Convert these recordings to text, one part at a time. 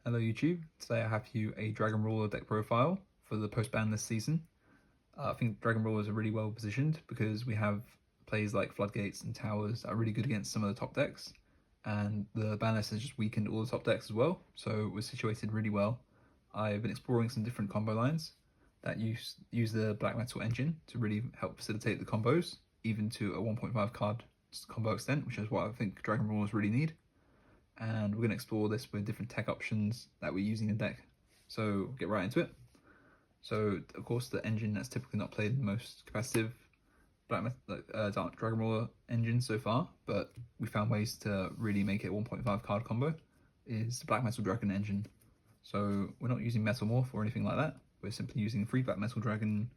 Hello YouTube, today I have for you a Dragon Ruler deck profile for the post-ban this season. I think Dragon Rulers are really well positioned because we have plays like Floodgates and Towers that are really good against some of the top decks, and the ban list has just weakened all the top decks as well, so we're situated really well. I've been exploring some different combo lines that use the Black Metal engine to really help facilitate the combos, even to a 1.5 card combo extent, which is what I think Dragon Rulers really need. And we're going to explore this with different tech options that we're using in the deck. So we'll get right into it. So of course the engine that's typically not played in the most competitive Dark Dragon Roller engine so far, but we found ways to really make it a 1.5 card combo, is the Black Metal Dragon engine. So we're not using Metal Morph or anything like that, we're simply using free Black Metal Dragon,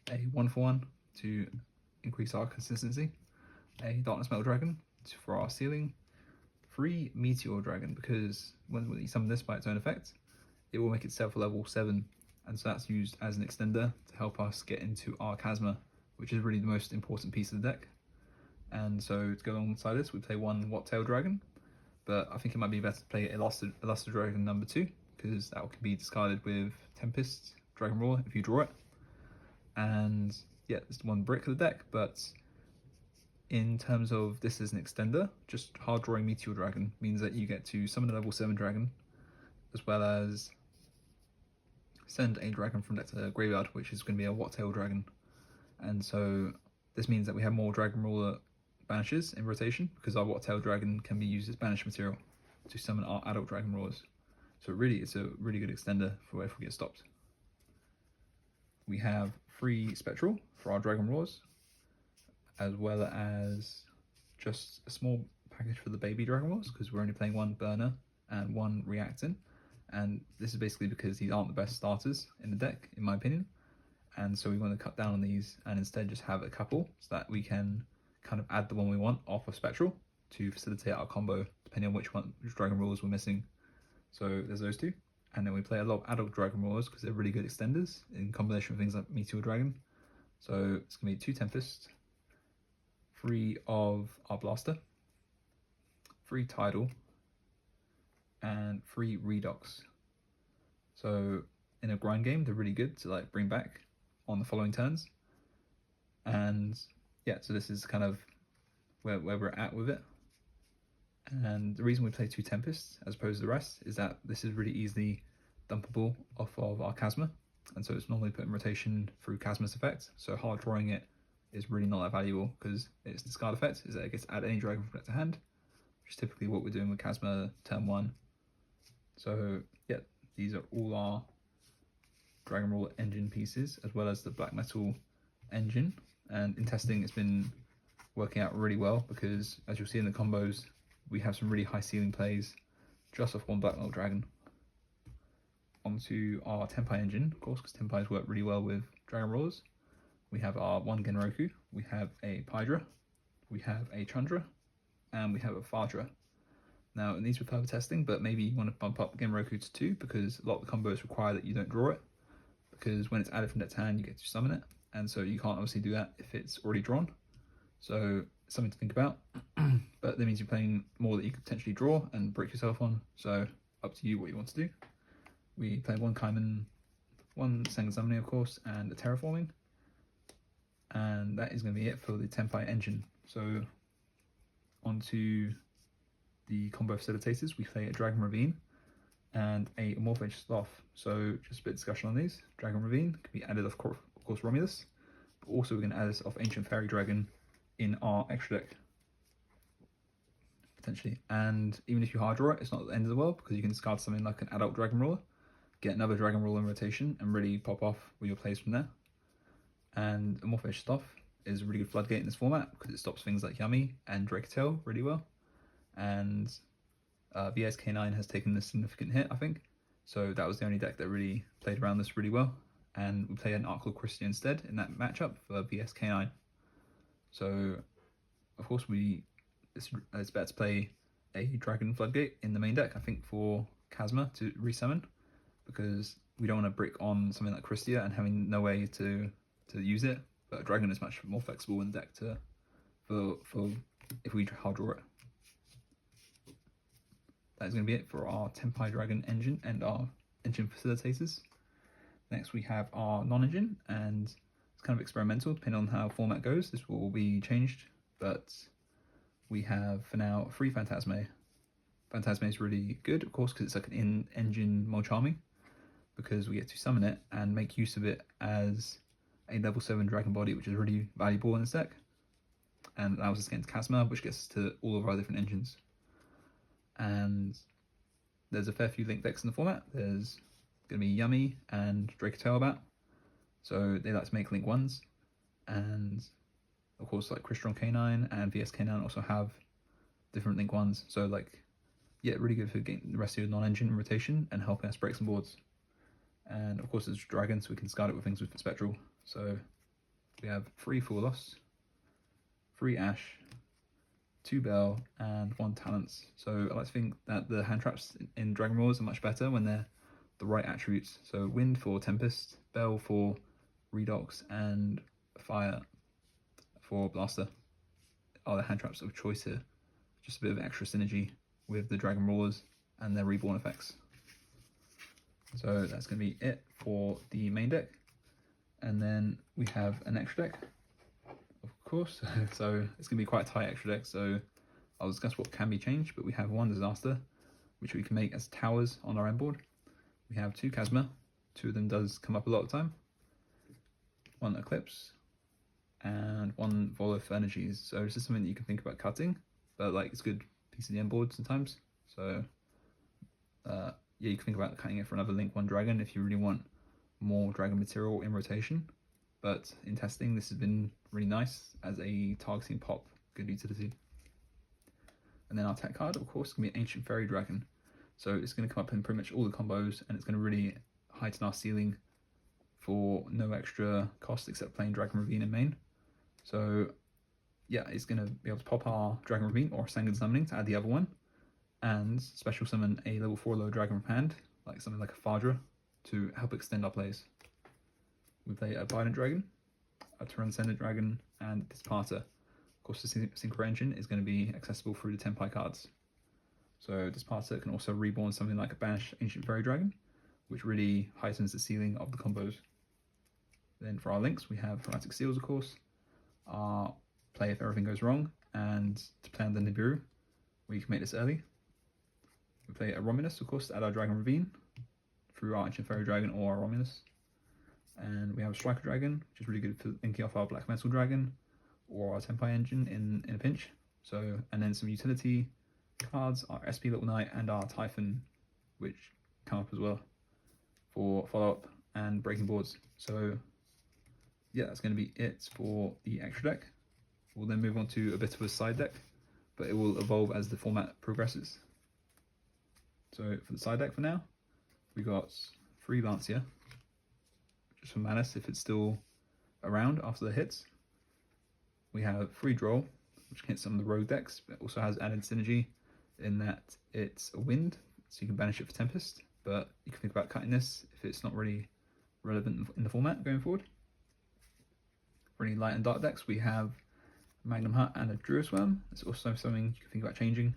a 1-for-1 to increase our consistency, a Darkness Metal Dragon for our sealing, free Meteor Dragon, because when you summon this by its own effect, it will make itself a level 7, and so that's used as an extender to help us get into our Chasma, which is really the most important piece of the deck. And so to go alongside this, we play one Wattail Dragon, but I think it might be better to play Illuster Dragon number 2, because that can be discarded with Tempest Dragon Roar if you draw it. And yeah, it's one brick of the deck, but in terms of this as an extender, just hard drawing Meteor Dragon means that you get to summon a level 7 dragon, as well as send a dragon from deck to graveyard, which is going to be a Wattail Dragon. And so this means that we have more Dragon Ruler banishes in rotation, because our Wattail Dragon can be used as banish material to summon our adult Dragon Roars. So really, it's a really good extender for if we get stopped. We have free Spectral for our Dragon Roars, as well as just a small package for the baby Dragon Roars, because we're only playing one burner and one reacting, and this is basically because these aren't the best starters in the deck, in my opinion, and so we want to cut down on these and instead just have a couple so that we can kind of add the one we want off of Spectral to facilitate our combo depending on which Dragon Roars we're missing. So there's those two, and then we play a lot of adult Dragon Roars because they're really good extenders in combination with things like Meteor Dragon. So it's going to be 2 Tempest, free of our Blaster, free Tidal, and free Redox. So in a grind game, they're really good to like bring back on the following turns. And yeah, so this is kind of where we're at with it. And the reason we play 2 Tempests as opposed to the rest is that this is really easily dumpable off of our Chasma, and so it's normally put in rotation through Chasma's effect. So hard drawing it is really not that valuable because its discard effect is that it gets to add any dragon from deck to hand, which is typically what we're doing with Chasma turn 1. So yeah, these are all our Dragon Roller engine pieces, as well as the Black Metal engine. And in testing, it's been working out really well because, as you'll see in the combos, we have some really high ceiling plays just off one Black Metal Dragon. Onto our Tenpai engine, of course, because Tenpais work really well with Dragon Rollers. We have our one Genroku, we have a Paidra, we have a Chandra, and we have a Paidra. Now, it needs further testing, but maybe you want to bump up Genroku to 2 because a lot of the combos require that you don't draw it, because when it's added from deck to hand, you get to summon it, and so you can't obviously do that if it's already drawn. So something to think about, but that means you're playing more that you could potentially draw and break yourself on, so up to you what you want to do. We play one Kaiman, one Sengen Summoning, of course, and a Terraforming, and that is going to be it for the Tenpai engine. So onto the combo facilitators, we play a Dragon Ravine and a Amorphous Sloth. So just a bit of discussion on these. Dragon Ravine can be added of course Romulus, but also we're going to add this off Ancient Fairy Dragon in our extra deck, potentially. And even if you hard draw it, it's not the end of the world, because you can discard something like an adult Dragon Roller, get another Dragon Roller in rotation, and really pop off with your plays from there. And Amorphous Sloth is a really good floodgate in this format because it stops things like Yummy and Drake-tail really well. And VSK9 has taken a significant hit, I think. So that was the only deck that really played around this really well. And we play an Arclord Christia instead in that matchup for VSK9. So, of course, it's better to play a Dragon Floodgate in the main deck, I think, for Chasma to resummon, because we don't want to brick on something like Christia and having no way to use it. But Dragon is much more flexible in the deck for if we hard draw it. that is going to be it for our Tempai Dragon engine and our engine facilitators. Next we have our non-engine, and it's kind of experimental depending on how format goes. This will be changed, but we have for now 3 Phantasme. Phantasme is really good, of course, because it's like an in-engine Mulcharming, because we get to summon it and make use of it as a level 7 Dragon Body, which is really valuable in this deck, and allows us against Chasma, which gets us to all of our different engines. And there's a fair few link decks in the format. There's going to be Yummy and Dracotailbat, so they like to make link 1s, and of course like Crystron K9 and VS K9 also have different link 1s, so like, yeah, really good for getting the rest of your non-engine rotation and helping us break some boards. And of course there's Dragon, so we can discard it with things with Spectral. So we have 3 Full Loss, 3 Ash, 2 Bell, and 1 Talents. So I like to think that the hand traps in Dragon Roars are much better when they're the right attributes. So Wind for Tempest, Bell for Redox, and Fire for Blaster are the hand traps of choice here. Just a bit of extra synergy with the Dragon Roars and their Reborn effects. So that's going to be it for the main deck. And then we have an extra deck, of course. So it's going to be quite a tight extra deck, so I'll discuss what can be changed. But we have 1 Disaster, which we can make as towers on our end board. We have 2 Chasma, 2 of them does come up a lot of the time, 1 Eclipse, and 1 Volif Energies. So this is something that you can think about cutting, but like, it's a good piece of the end board sometimes. So yeah, you can think about cutting it for another link 1 dragon if you really want more dragon material in rotation. But in testing, this has been really nice as a targeting pop, good utility. And then our tech card, of course, is going to be Ancient Fairy Dragon. So it's going to come up in pretty much all the combos, and it's going to really heighten our ceiling for no extra cost except playing Dragon Ravine in main. So yeah, it's going to be able to pop our Dragon Ravine or Sanguine Summoning to add the other one, and special summon a level 4 low dragon from hand, like something like a Paidra, to help extend our plays. We play a Bident Dragon, a Transcendent Dragon, and Disparter. Of course, the Synchro Engine is going to be accessible through the Tempai cards. So Disparter can also reborn something like a Banished Ancient Fairy Dragon, which really heightens the ceiling of the combos. Then for our links, we have Chromatic Seals, of course, our play if everything goes wrong, and to play on the Nibiru, we can make this early. We play a Romulus, of course, to add our Dragon Ravine through our Ancient Fairy Dragon or our Romulus. And we have a Striker Dragon, which is really good for linking off our Black Metal Dragon or our Tempai Engine in a pinch. So, and then some utility cards, our SP Little Knight and our Typhon, which come up as well for follow-up and breaking boards. So yeah, that's going to be it for the extra deck. We'll then move on to a bit of a side deck, but it will evolve as the format progresses. So for the side deck for now, we got 3 Lancia, just for Manus if it's still around after the hits. We have 3 Droll, which can hit some of the rogue decks, but also has added synergy in that it's a wind, so you can banish it for Tempest, but you can think about cutting this if it's not really relevant in the format going forward. For any light and dark decks, we have Magnum Hut and a Druisworm. It's also something you can think about changing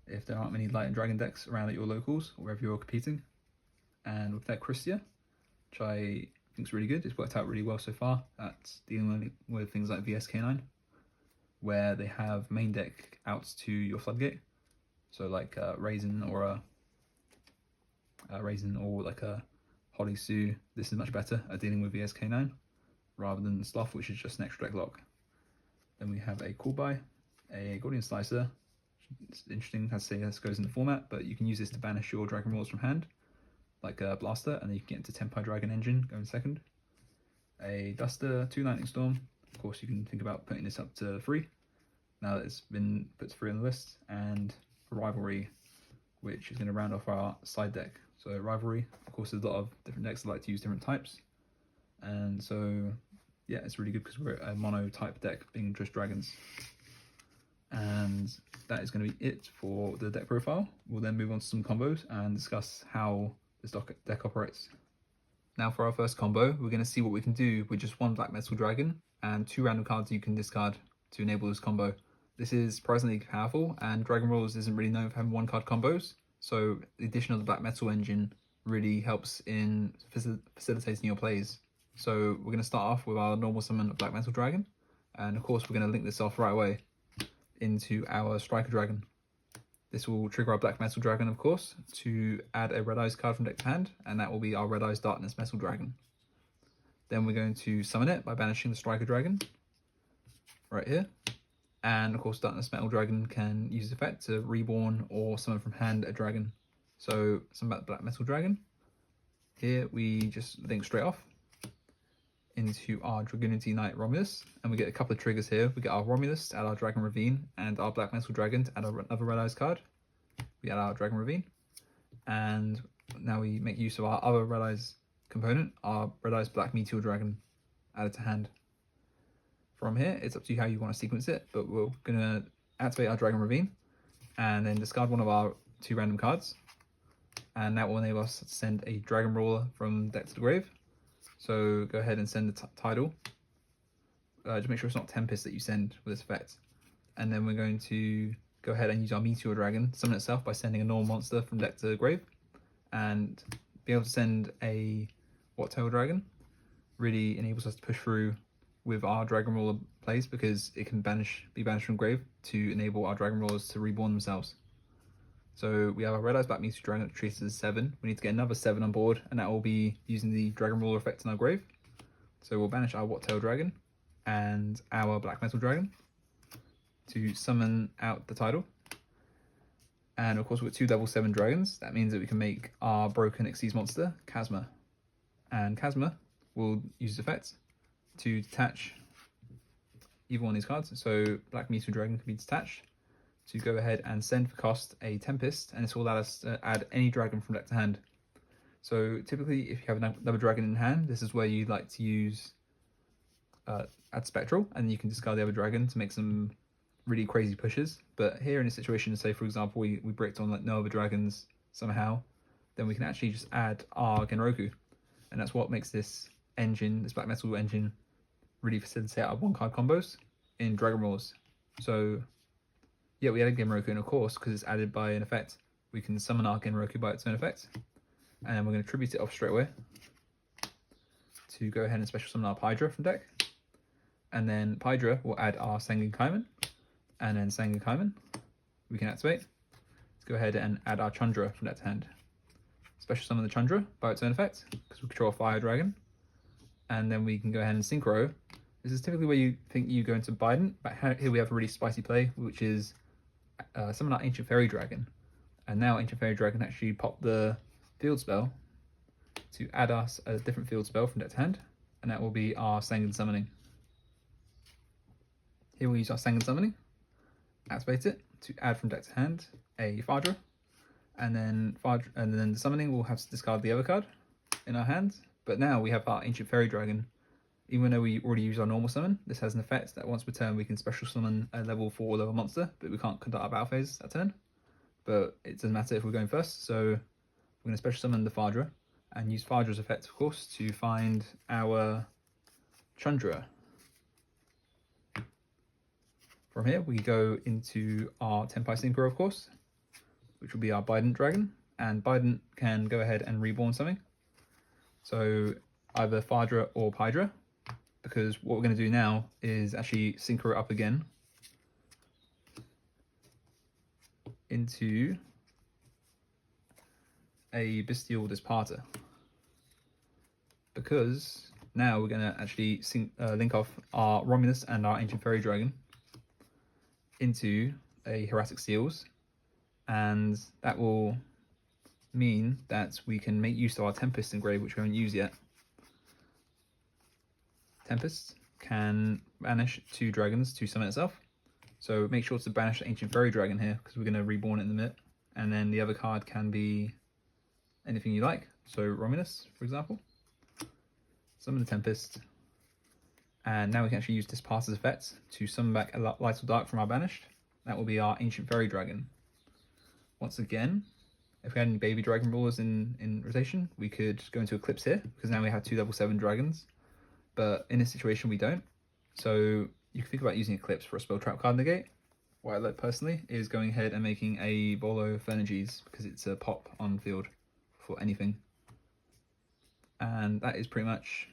if there aren't many light and dragon decks around at your locals or wherever you're competing. And with that Christia, which I think is really good. It's worked out really well so far at dealing with things like VSK9, where they have main deck outs to your Floodgate. So like Raisin or like a Holly Sue. This is much better at dealing with VSK9 rather than Sloth, which is just an extra deck lock. Then we have a Coolbuy, a Gordian Slicer. It's interesting how to say this goes in the format, but you can use this to banish your Dragon Rolls from hand, like a Blaster, and then you can get into Tempai Dragon Engine going second. A Duster, 2 Lightning Storm. Of course, you can think about putting this up to 3 now that it's been put to 3 on the list, and a Rivalry, which is going to round off our side deck. So Rivalry, of course, there's a lot of different decks that like to use different types, and so yeah, it's really good because we're a mono type deck being just dragons. And that is going to be it for the deck profile. We'll then move on to some combos and discuss how this deck operates. Now for our first combo, we're going to see what we can do with just 1 Black Metal Dragon and 2 random cards you can discard to enable this combo. This is surprisingly powerful, and Dragon Rolls isn't really known for having 1-card combos, So the addition of the black metal engine really helps in facilitating your plays. So we're going to start off with our normal summon of black metal dragon, and of course we're going to link this off right away into our striker dragon. This will trigger our black metal dragon, of course, to add a red eyes card from deck to hand, and that will be our red eyes darkness metal dragon. Then we're going to summon it by banishing the striker dragon right here. And of course, Darkness Metal Dragon can use the effect to reborn or summon from hand a dragon. So, summon back the Black Metal Dragon. Here we just link straight off into our Dragoonity Knight Romulus, and we get a couple of triggers here. We get our Romulus to add our Dragon Ravine, and our Black Metal Dragon to add another Red Eyes card. We add our Dragon Ravine, and now we make use of our other Red Eyes component, our Red Eyes Black Meteor Dragon, added to hand. From here, it's up to you how you want to sequence it, but we're going to activate our Dragon Ravine and then discard one of our 2 random cards, and that will enable us to send a Dragon Roller from deck to the grave. So go ahead and send the Tidal. Just make sure it's not Tempest that you send with this effect. And then we're going to go ahead and use our Meteor Dragon, summon itself by sending a normal monster from deck to the grave, and be able to send a What-Tail Dragon really enables us to push through with our Dragon Roller plays, because it can be banished from grave to enable our Dragon Rollers to reborn themselves. So we have our Red Eyes Black Meteor Dragon treated as 7. We need to get another 7 on board, and that will be using the Dragon Roller effect in our grave. So we'll banish our What-Tail Dragon and our Black Metal Dragon to summon out the Tidal. And of course, with 2 level 7 dragons, that means that we can make our broken Xyz monster, Chasma. And Chasma will use its effects to detach either one of these cards. So Black Meteor Dragon can be detached to go ahead and send for cost a Tempest, and this will allow us to add any dragon from deck to hand. So typically, if you have another dragon in hand, this is where you'd like to use add Spectral, and you can discard the other dragon to make some really crazy pushes. But here in a situation, say for example we bricked on like no other dragons somehow, then we can actually just add our Genroku, and that's what makes this engine, this black metal engine, really facilitate our 1-card combos in Dragon Rollers. So yeah, we added Genroku, and of course, because it's added by an effect, we can summon our Genroku by its own effect, and then we're going to tribute it off straight away to go ahead and special summon our Paidra from deck, and then Paidra will add our Sanguine Kaiman, and then Sanguine Kaiman we can activate to go ahead and add our Chandra from deck to hand. Special summon the Chandra by its own effect, because we control a fire dragon, and then we can go ahead and Synchro. This is typically where you think you go into Biden, but here we have a really spicy play, which is summon our Ancient Fairy Dragon. And now Ancient Fairy Dragon actually pop the field spell to add us a different field spell from deck to hand, and that will be our Sanguine Summoning. Here we'll use our Sanguine Summoning, activate it to add from deck to hand a Paidra, and then the summoning will have to discard the other card in our hands. But now we have our Ancient Fairy Dragon. Even though we already use our normal summon, this has an effect that once per turn we can special summon a level 4 level monster, but we can't conduct our battle phase that turn. But it doesn't matter if we're going first, so we're going to special summon the Paidra and use Paidra's effect, of course, to find our Chandra. From here we go into our Tenpai Synchro, of course, which will be our Bident Dragon, and Bident can go ahead and reborn something. So either Paidra or Paidra, because what we're going to do now is actually synchro up again into a Bestial Disparter, because now we're going to actually link off our Romulus and our Ancient Fairy Dragon into a Hieratic Seals, and that will mean that we can make use of our Tempest engrave, which we haven't used yet. Tempest can banish 2 dragons to summon itself, so make sure to banish the Ancient Fairy Dragon here, because we're going to reborn it in a minute. And then the other card can be anything you like, so Romulus, for example. Summon the Tempest, and now we can actually use Disparter's effect to summon back a Light or Dark from our banished. That will be our Ancient Fairy Dragon. Once again, if we had any baby dragon rulers in rotation, we could go into Eclipse here, because now we have 2 level 7 dragons. But in this situation we don't. So you can think about using Eclipse for a spell trap card negate, what I like personally is going ahead and making a Bolo Fernergies because it's a pop on field for anything. And that is pretty much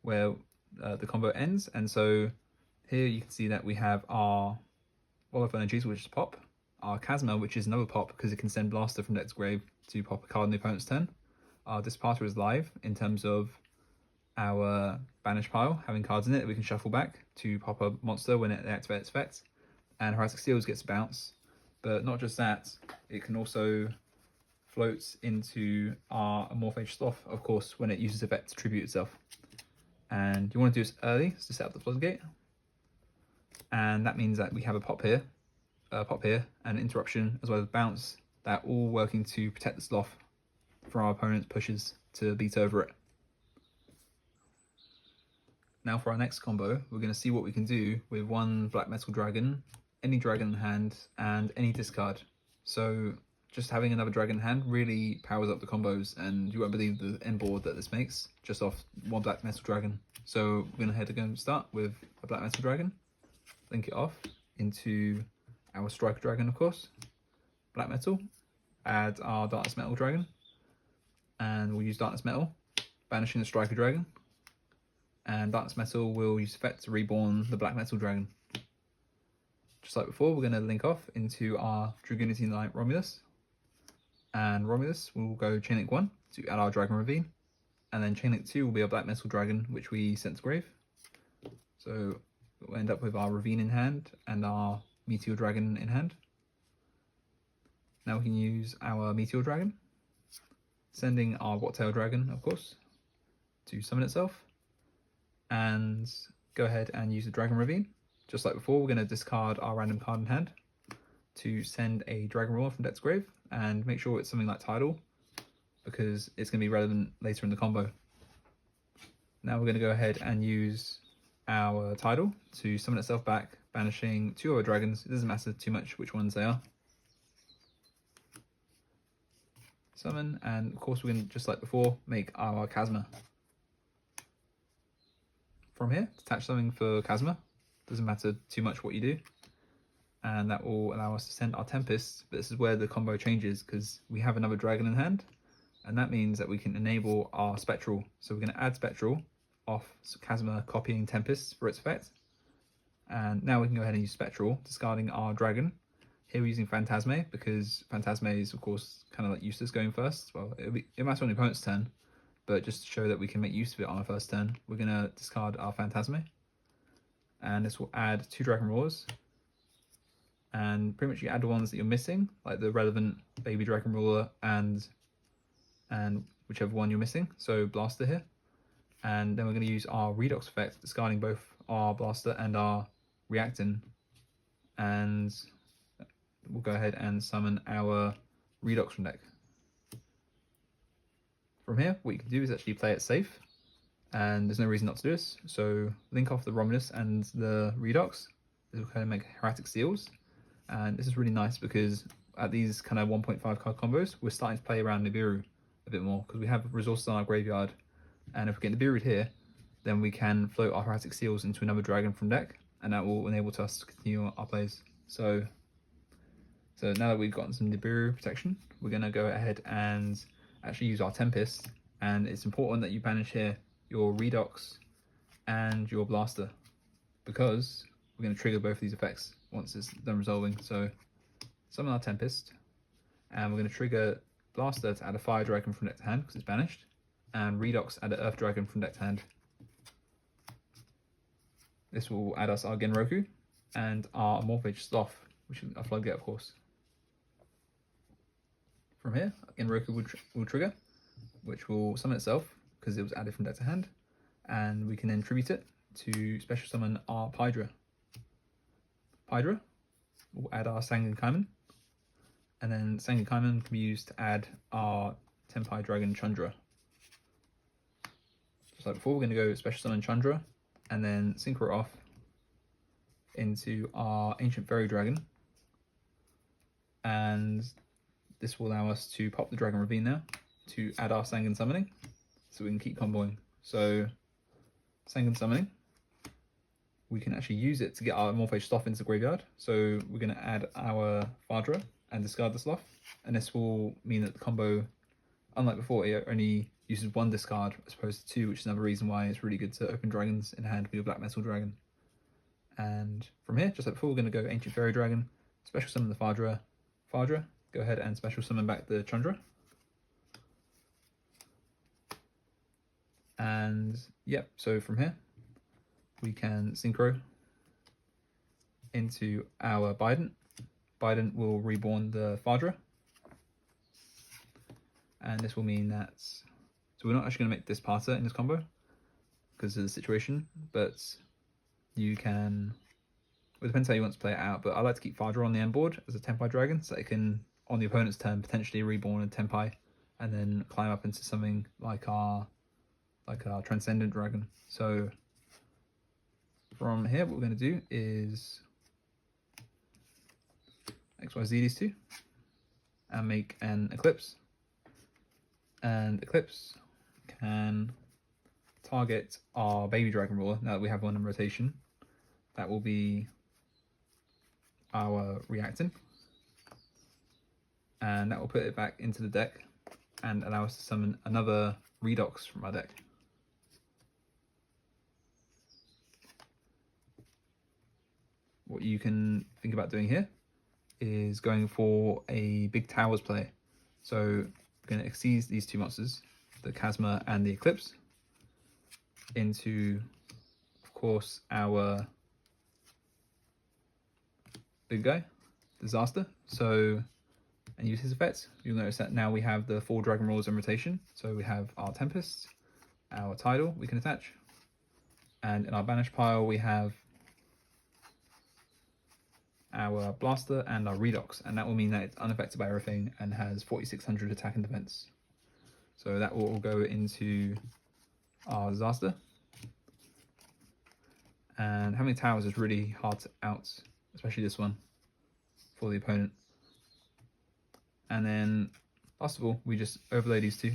where the combo ends. And so here you can see that we have our Bolo Fernergies, which is pop, our Chasma, which is another pop because it can send Blaster from deck's grave to pop a card on the opponent's turn. Our Disparter is live in terms of our banish pile having cards in it that we can shuffle back to pop a monster when it activates its effect. And Heretic Seals gets a bounce, but not just that, it can also float into our Morphage Sloth, of course, when it uses effect to tribute itself. And you want to do this early to set up the floodgate, and that means that we have a pop here, and interruption, as well as bounce, that all working to protect the Sloth from our opponent's pushes to beat over it. Now for our next combo, we're going to see what we can do with one Black Metal Dragon, any dragon in hand, and any discard. So just having another dragon in hand really powers up the combos, and you won't believe the end board that this makes just off one Black Metal Dragon. So we're going to go start with a Black Metal Dragon, link it off into our Striker Dragon, of course, Black Metal, add our Darkness Metal Dragon, and we'll use Darkness Metal, banishing the Striker Dragon, and Darkness Metal will use effect to reborn the Black Metal Dragon. Just like before, we're going to link off into our Dragoonity Knight Romulus, and Romulus will go Chain Link 1 to add our Dragon Ravine, and then Chain Link 2 will be our Black Metal Dragon, which we sent to grave. So we'll end up with our Ravine in hand and our Meteor Dragon in hand. Now we can use our Meteor Dragon, sending our Wattail Dragon, of course, to summon itself, and go ahead and use the Dragon Ravine. Just like before, we're going to discard our random card in hand to send a Dragon Roar from deck's grave, and make sure it's something like Tidal, because it's going to be relevant later in the combo. Now we're going to go ahead and use our Tidal to summon itself back, banishing two other dragons. It doesn't matter too much which ones they are. Summon, and of course we're going to, just like before, make our Chasma. From here, detach something for Chasma. Doesn't matter too much what you do. And that will allow us to send our Tempest, but this is where the combo changes because we have another dragon in hand, and that means that we can enable our Spectral. So we're going to add Spectral off Chasma, copying Tempest for its effect. And now we can go ahead and use Spectral, discarding our dragon. Here we're using Phantasme because Phantasme is of course kind of like useless going first. Well, it matters on the opponent's turn, but just to show that we can make use of it on our first turn, we're going to discard our Phantasme. And this will add two Dragon Roars. And pretty much you add the ones that you're missing, like the relevant Baby Dragon Ruler and whichever one you're missing. So Blaster here. And then we're going to use our Redox effect, discarding both our Blaster and our Reactin. And we'll go ahead and summon our Redox from deck. From here, what you can do is actually play it safe, and there's no reason not to do this. So link off the Romulus and the Redox. This will kind of make Heretic Seals, and this is really nice because at these kind of 1.5 card combos, we're starting to play around Nibiru a bit more because we have resources on our graveyard, and if we get Nibiru'd here, then we can float our Heretic Seals into another dragon from deck, and that will enable us to continue our plays. So now that we've gotten some Nibiru protection, we're going to go ahead and actually use our Tempest, and it's important that you banish here your Redox and your Blaster because we're going to trigger both of these effects once it's done resolving. So summon our Tempest, and we're going to trigger Blaster to add a Fire Dragon from deck to hand because it's banished, and Redox add an Earth Dragon from deck to hand. This will add us our Genroku and our Morphage Sloth, which is a floodgate, of course. From here, Genroku will trigger, which will summon itself because it was added from deck to hand, and we can then tribute it to special summon our Paidra. Paidra will add our Sangan Kaiman, and then Sangan Kaiman can be used to add our Tenpai Dragon Chandra. Just like before, we're going to go special summon Chandra, and then synchro off into our Ancient Fairy Dragon, and this will allow us to pop the Dragon Ravine now to add our Sangan Summoning, so we can keep comboing. So Sangan Summoning we can actually use it to get our Morphage Sloth into the graveyard. So we're going to add our Paidra and discard the Sloth, and this will mean that the combo, unlike before, it only uses one discard as opposed to two, which is another reason why it's really good to open dragons in hand with your Black Metal Dragon. And from here, just like before, we're going to go Ancient Fairy Dragon, special summon the Paidra, go ahead and special summon back the Chandra. And yep, so from here, we can synchro into our Bident. Bident will reborn the Paidra. And this will mean that, so we're not actually going to make this parter in this combo because of the situation, but you can, well, it depends how you want to play it out, but I like to keep Paidra on the end board as a Tenpai Dragon so it can, on the opponent's turn, potentially reborn a Tenpai and then climb up into something like our Transcendent Dragon. So from here, what we're going to do is XYZ these two and make an Eclipse. And Eclipse can target our baby Dragon Ruler now that we have one in rotation. That will be our reacting. And that will put it back into the deck and allow us to summon another Redox from our deck. What you can think about doing here is going for a big Towers play. So we're going to exceed these two monsters, the Chasma and the Eclipse, into, of course, our big guy, Disaster. So, and use his effects. You'll notice that now we have the 4 Dragon Rulers in rotation. So we have our Tempest, our Tidal we can attach, and in our Banish pile we have our Blaster and our Redox, and that will mean that it's unaffected by everything and has 4600 attack and defense. So that will all go into our Disaster. And having Towers is really hard to out, especially this one, for the opponent. And then, last of all, we just overlay these two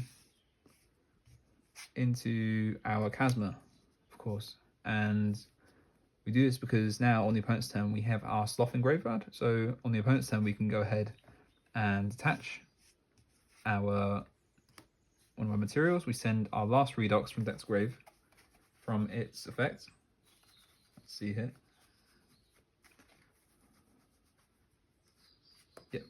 into our Chasma, of course. And we do this because now on the opponent's turn we have our Sloth in graveyard. So on the opponent's turn we can go ahead and attach one of our materials. We send our last Redox from deck to grave from its effect. Let's see here. Yep,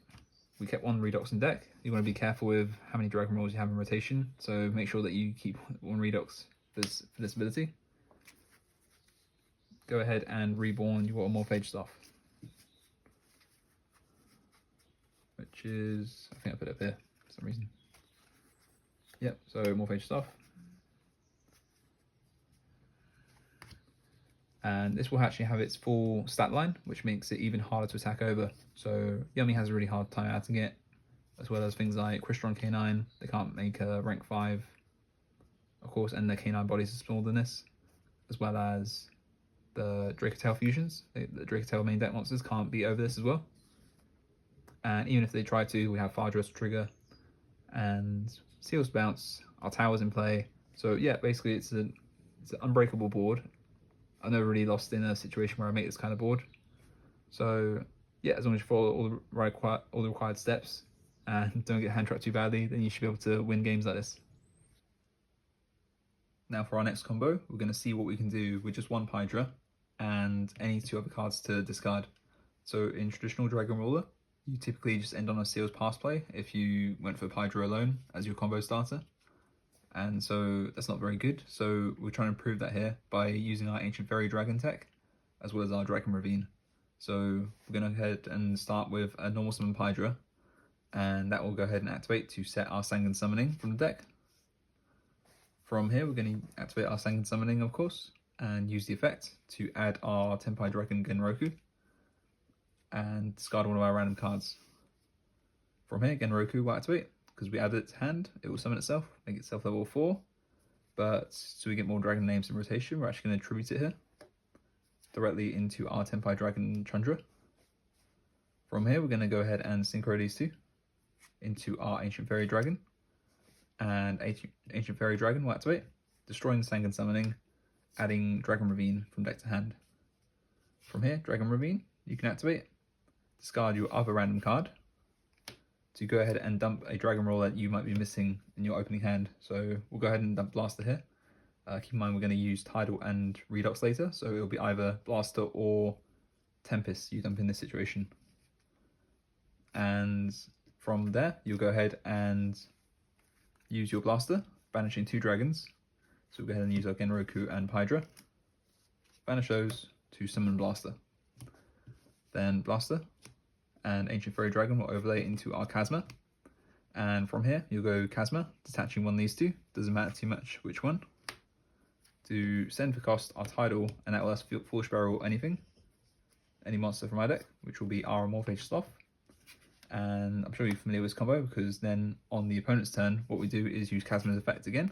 we kept one Redox in deck. You want to be careful with how many Dragon Rolls you have in rotation, so make sure that you keep one Redox for this ability. Go ahead and reborn your Morphage Sloth, which is, I think I put it up here for some reason. Yep, so Morphage Sloth. And this will actually have its full stat line, which makes it even harder to attack over. So Yummy has a really hard time outing it, as well as things like Crystron K9. They can't make a rank 5, of course, and their K9 bodies are smaller than this, as well as the Dracotail fusions. The Dracotail main deck monsters can't beat over this as well. And even if they try to, we have Paidra trigger and Seals bounce, our Towers in play. So yeah, basically it's an unbreakable board. I've never really lost in a situation where I make this kind of board. So yeah, as long as you follow all the required steps and don't get hand trapped too badly, then you should be able to win games like this. Now for our next combo, we're going to see what we can do with just one Paidra and any 2 other cards to discard. So in traditional Dragon Ruler, you typically just end on a Seals Pass play if you went for Paidra alone as your combo starter. And so that's not very good. So we're trying to improve that here by using our Ancient Fairy Dragon tech, as well as our Dragon Ravine. So we're going to go ahead and start with a normal summon Paidra, and that will go ahead and activate to set our Sanguine Summoning from the deck. From here, we're going to activate our Sanguine Summoning, of course, and use the effect to add our Tenpai Dragon Genroku and discard one of our random cards. From here, Genroku will activate. Because we add it to hand, it will summon itself, make itself level 4. But so we get more dragon names in rotation, we're actually going to attribute it here directly into our Tenpai Dragon Chandra. From here, we're going to go ahead and synchro these two into our Ancient Fairy Dragon. And Ancient Fairy Dragon will activate, destroying the Sanguine Summoning, adding Dragon Ravine from deck to hand. From here, Dragon Ravine, you can activate, discard your other random card to go ahead and dump a Dragon Roller that you might be missing in your opening hand. So we'll go ahead and dump Blaster here. Keep in mind we're going to use Tidal and Redox later, so it'll be either Blaster or Tempest you dump in this situation. And from there, you'll go ahead and use your Blaster, banishing 2 dragons. So we'll go ahead and use our Genroku and Paidra. Banish those to summon Blaster. Then Blaster and Ancient Fairy Dragon will overlay into our Chasma. And from here, you'll go Chasma, detaching one of these two, doesn't matter too much which one, to send for cost our Tidal, and that will let us Foolish Barrel anything, any monster from our deck, which will be our Amorphage Sloth. And I'm sure you're familiar with this combo, because then on the opponent's turn, what we do is use Chasma's effect again.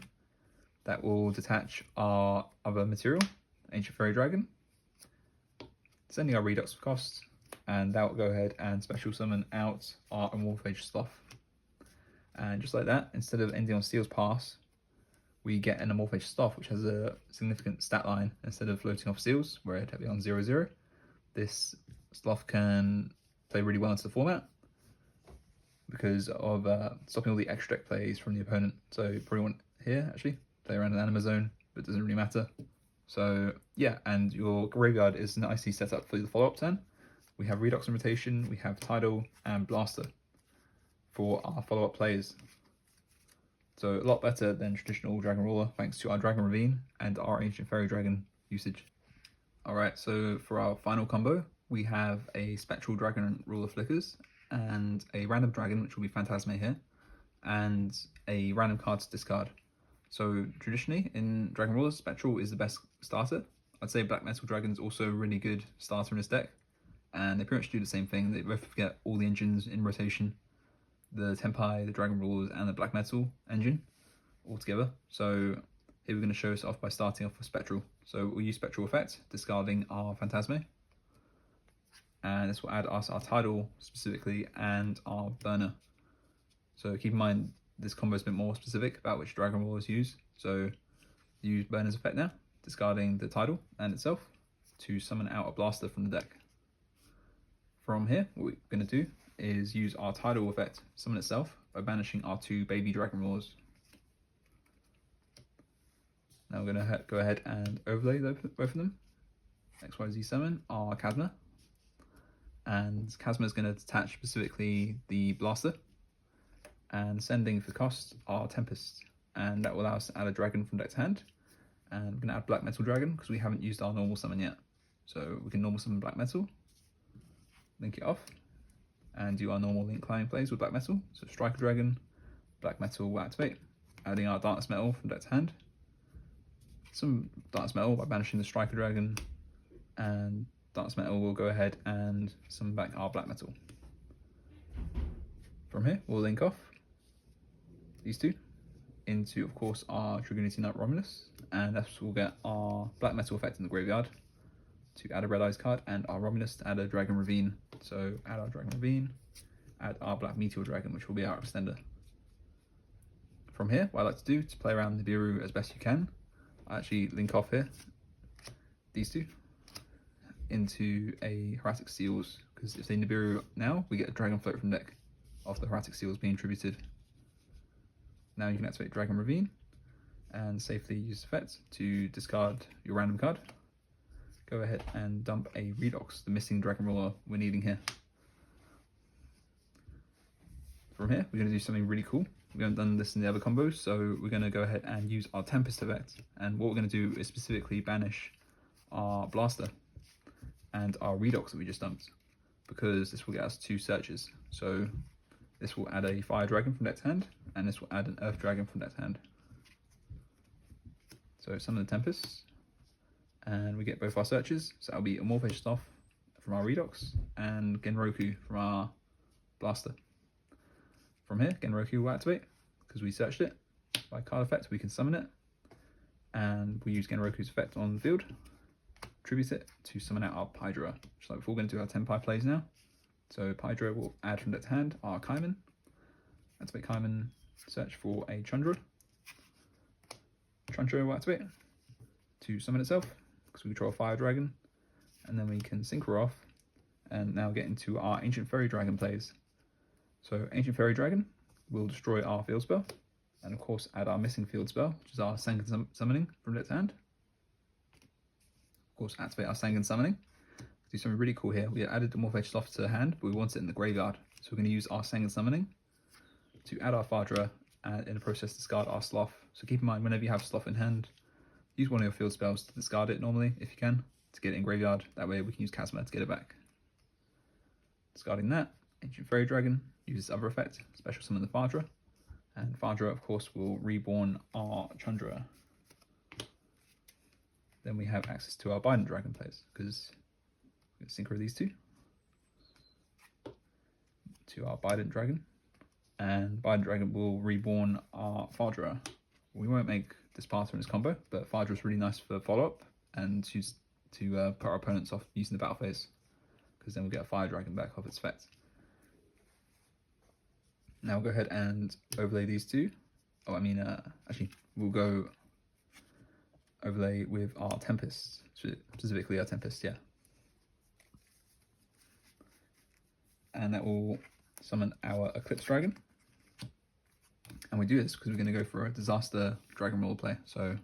That will detach our other material, Ancient Fairy Dragon, sending our Redux for cost, and that will go ahead and special summon out our Amorphage Sloth. And just like that, instead of ending on Steel's Pass, we get an Amorphage Sloth, which has a significant stat line. Instead of floating off Seals, where it'd be on 0/0, this Sloth can play really well into the format because of stopping all the extra deck plays from the opponent. So you probably want here, actually, play around an Anima Zone, but it doesn't really matter. So yeah, and your graveyard is nicely set up for the follow-up turn. We have Redox in rotation, we have Tidal and Blaster for our follow-up plays. So a lot better than traditional Dragon Ruler, thanks to our Dragon Ravine and our Ancient Fairy Dragon usage. Alright, so for our final combo, we have a Spectral Dragon Ruler Flickers, and a random dragon, which will be Phantasme here, and a random card to discard. So traditionally, in Dragon Ruler, Spectral is the best starter. I'd say Black Metal Dragon is also a really good starter in this deck, and they pretty much do the same thing. They both get all the engines in rotation, the Tempai, the Dragon Rulers, and the Black Metal engine all together. So here we're going to show us off by starting off with Spectral. So we'll use Spectral effect, discarding our Phantasme, and this will add us our Tidal specifically and our Burner. So keep in mind this combo is a bit more specific about which Dragon Rulers use. So use Burner's effect now, discarding the Tidal and itself to summon out a Blaster from the deck. From here, what we're going to do is use our Tidal effect, summon itself, by banishing our 2 baby Dragon Roars. Now we're going to go ahead and overlay both of them. XYZ summon our Chasma, and Chasma is going to detach specifically the Blaster, and sending for cost our Tempest, and that will allow us to add a dragon from deck to hand. And we're going to add Black Metal Dragon because we haven't used our normal summon yet. So we can normal summon Black Metal, link it off, and do our normal link climbing plays with Black Metal. So Striker Dragon, Black Metal will activate, adding our Darkness Metal from deck to hand. Some Darkness Metal by banishing the Striker Dragon, and Darkness Metal will go ahead and summon back our Black Metal. From here, we'll link off these two into, of course, our Dragonity Knight Romulus, and that's we'll get our Black Metal effect in the graveyard to add a Red Eyes card, and our Romulus to add a Dragon Ravine. So add our Dragon Ravine, add our Black Meteor Dragon, which will be our extender. From here, what I like to do to play around Nibiru as best you can, I actually link off here these two into a Hieratic Seals, because if they Nibiru now, we get a Dragon Float from deck after the Hieratic Seals being tributed. Now you can activate Dragon Ravine and safely use effect to discard your random card. Go ahead and dump a Redox, the missing Dragon Ruler we're needing here. From here, we're going to do something really cool. We haven't done this in the other combos, so we're going to go ahead and use our Tempest effect. And what we're going to do is specifically banish our Blaster and our Redox that we just dumped, because this will get us 2 searches. So this will add a Fire Dragon from deck to hand, and this will add an Earth Dragon from deck to hand. So summon the Tempest, and we get both our searches. So that'll be Amorphage Sloth from our Redox and Genroku from our Blaster. From here, Genroku will activate because we searched it. By card effect, we can summon it, and we use Genroku's effect on the field, tribute it to summon out our Paidra. Just like before, we're going to do our Tempai plays now. So Paidra will add from deck to hand our Kaiman, activate Kaiman, search for a Chandra. Chandra will activate to summon itself because we control a Fire Dragon, and then we can synchro off and now get into our Ancient Fairy Dragon plays. So Ancient Fairy Dragon will destroy our field spell, and of course add our missing field spell, which is our Sangan Summoning from deck to hand. Of course, activate our Sangan Summoning. Do something really cool here. We added the Morph-Edge Sloth to the hand, but we want it in the graveyard. So we're going to use our Sangan Summoning to add our Paidra and in the process discard our Sloth. So keep in mind, whenever you have Sloth in hand, use one of your field spells to discard it normally, if you can, to get it in graveyard. That way we can use Chasma to get it back. Discarding that, Ancient Fairy Dragon uses other effect, special summon the Paidra, and Paidra of course will reborn our Chandra. Then we have access to our Bident Dragon plays, because we're going to synchro these two to our Bident Dragon, and Bident Dragon will reborn our Paidra. We won't make Disparter in this combo, but Paidra is really nice for follow-up and to put our opponents off using the battle phase, because then we'll get a Fire Dragon back off its effect. Now we'll go ahead and overlay these two. Actually, we'll go overlay with our Tempest, specifically our Tempest, yeah. And that will summon our Eclipse Dragon. And we do this because we're going to go for a Disaster Dragon Roller play. So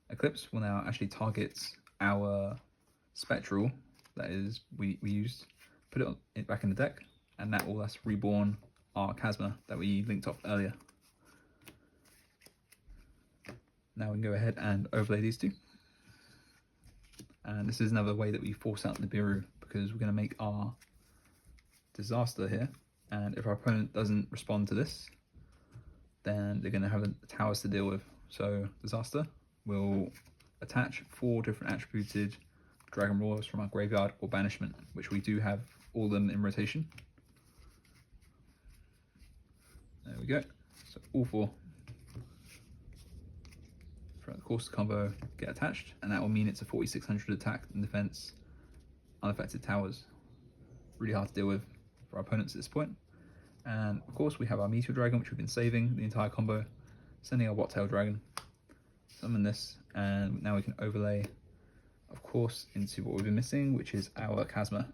Eclipse will now actually target our Spectral, that is, we used, put it back in the deck, and that will thus reborn our Chasma that we linked off earlier. Now we can go ahead and overlay these two. And this is another way that we force out Nibiru, because we're going to make our Disaster here, and if our opponent doesn't respond to this, then they're going to have towers to deal with. So Disaster will attach 4 different attributed Dragon Roars from our graveyard or banishment, which we do have all of them in rotation. There we go. So all 4 throughout the course of the combo get attached, and that will mean it's a 4600 attack and defense, unaffected towers. Really hard to deal with for our opponents at this point. And of course we have our Meteor Dragon, which we've been saving the entire combo, sending our Wattail Dragon, summon this, and now we can overlay, of course, into what we've been missing, which is our Chasma.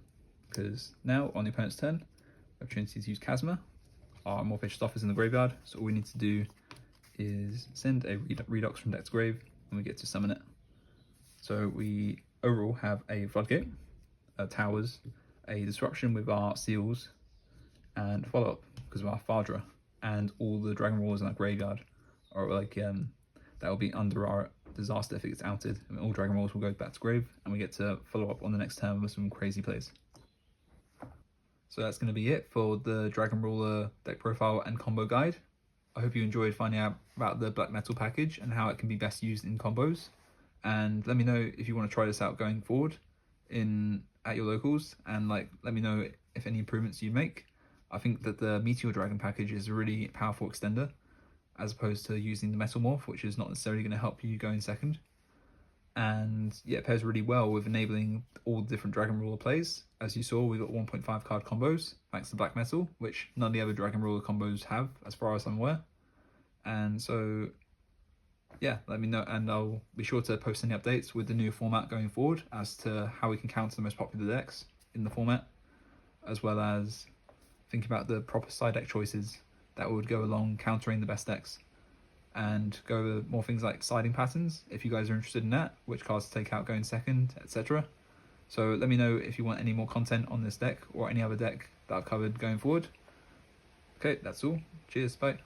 Because now on the opponent's turn, opportunity to use Chasma. Our Morph-Edge Sloth is in the graveyard, so all we need to do is send a Redox from deck to grave, and we get to summon it. So we overall have a Floodgate, Towers, a Disruption with our Seals, and follow-up because of our Paidra, and all the Dragon Roars in our graveyard are like that will be under our Disaster if it gets outed. I mean, all Dragon Roars will go back to grave, and we get to follow up on the next turn with some crazy plays. So that's going to be it for the Dragon Ruler deck profile and combo guide. I hope you enjoyed finding out about the Black Metal package and how it can be best used in combos. And let me know if you want to try this out going forward at your locals, and let me know if any improvements you make. I think that the Meteor Dragon package is a really powerful extender, as opposed to using the Metal Morph, which is not necessarily going to help you go in second. And yeah, it pairs really well with enabling all the different Dragon Ruler plays. As you saw, we've got 1.5 card combos, thanks to Black Metal, which none of the other Dragon Ruler combos have, as far as I'm aware. And so, yeah, let me know, and I'll be sure to post any updates with the new format going forward as to how we can counter the most popular decks in the format, as well as think about the proper side deck choices that would go along countering the best decks, and go over more things like siding patterns if you guys are interested in that, which cards to take out going second, etc. So let me know if you want any more content on this deck or any other deck that I've covered going forward. Okay, that's all. Cheers, bye.